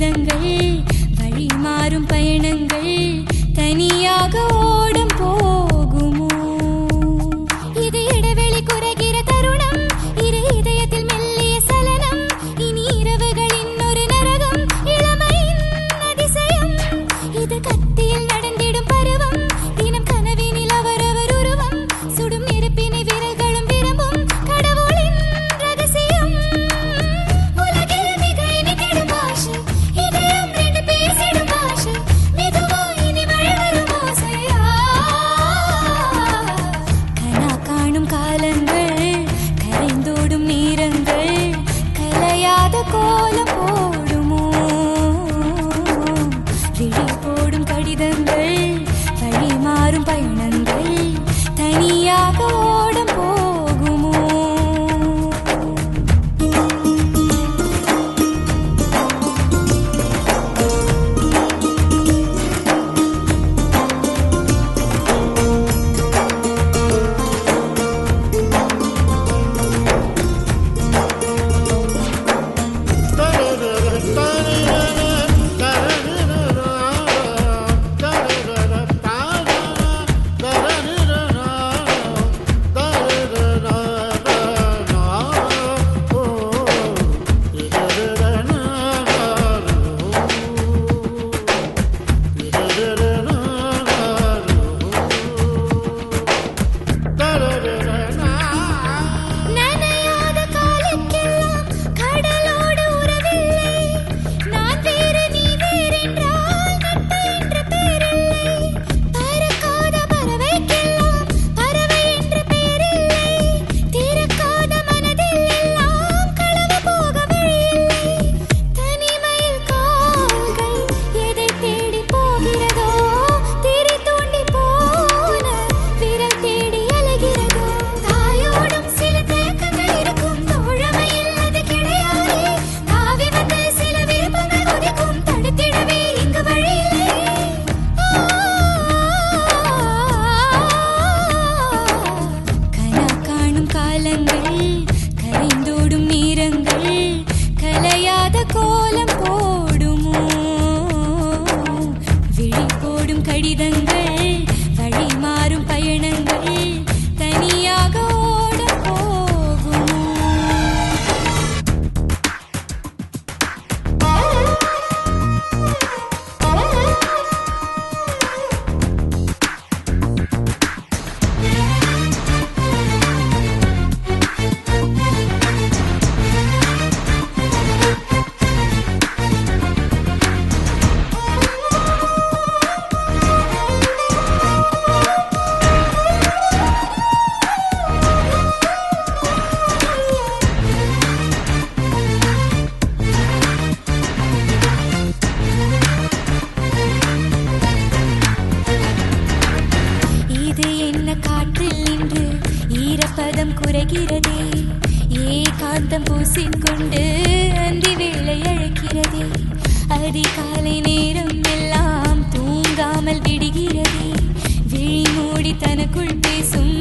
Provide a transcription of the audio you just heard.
கடிதங்கள் வழி மாறும் பயணங்கள் தனியாக ஓடும் போகுமோ இது இடைவெளி குறைகிற தருணம் இரு இதயத்தில் மெல்லிய சலனம் இனி இரவுகளின் ஒரு நரகம் இளமையின் அதிசயம் இது கத்தியில் நடந்திடும் பருவம் தினம் கனவினில் அவரவர் உருவம் சுடும் நெருப்பினை விரல்களும் விரும்பும் கடவுளின் ரகசியம் உலகில் மிக இனித்திடும் பாஷை இதயம் ரெண்டு பேசிடும் பாஷை மெதுவா இனி மழை வரும் ஓசையா கனா காணும் காலங்கள் கரைந்தோடும் நேரங்கள் கலையாத கோலம் போடுமோ விழி போடும் கடிதங்கள் வழி மாறும் பயணங்கள் தனியாக ஓடும் போகுமோ நனையாத காலுக்கெல்லாம் கடலோடு உறவில்லை நான் வேறு நீ வேறென்றால் நட்பு என்ற பேரில்லை பறக்காத பறவைக்கெல்லாம் பறவை என்ற பேரில்லை திறக்காத மனதில் எல்லாம் களவு போக வழியில்லை தனிமையில் கால்கள் எதை தேடி போகிறதோ திரி தூண்டி போன விரல் தேடி அலைகிறதோ தாயோடும் சில தேக்கங்கள் இருக்கும் தோழமையில் அது கிடையாது தாவி வந்து சில விருப்பங்கள் உதிக்கும் தடுத்திடவே இங்கு வழியில்லை கனா காணும் காலங்கள் கரைந்தோடும் நேரங்கள் கலையாத கோலம் போடுமோ விழி போடும் கடிதங்கள் வழி மாறும் பயணங்கள் தனியாக ஓடும் போகுமோ இது என்ன காற்றில் நின்று ஈரப்பதம் குறைகிறதே ஏகாந்தம் பூசிக்கொண்டு அந்தி வேளை அழைக்கிறதே அதிகாலை நேரம் எல்லாம் தூங்காமல் விடுகிறதே விழி மூடி தனக்குள் பேசும்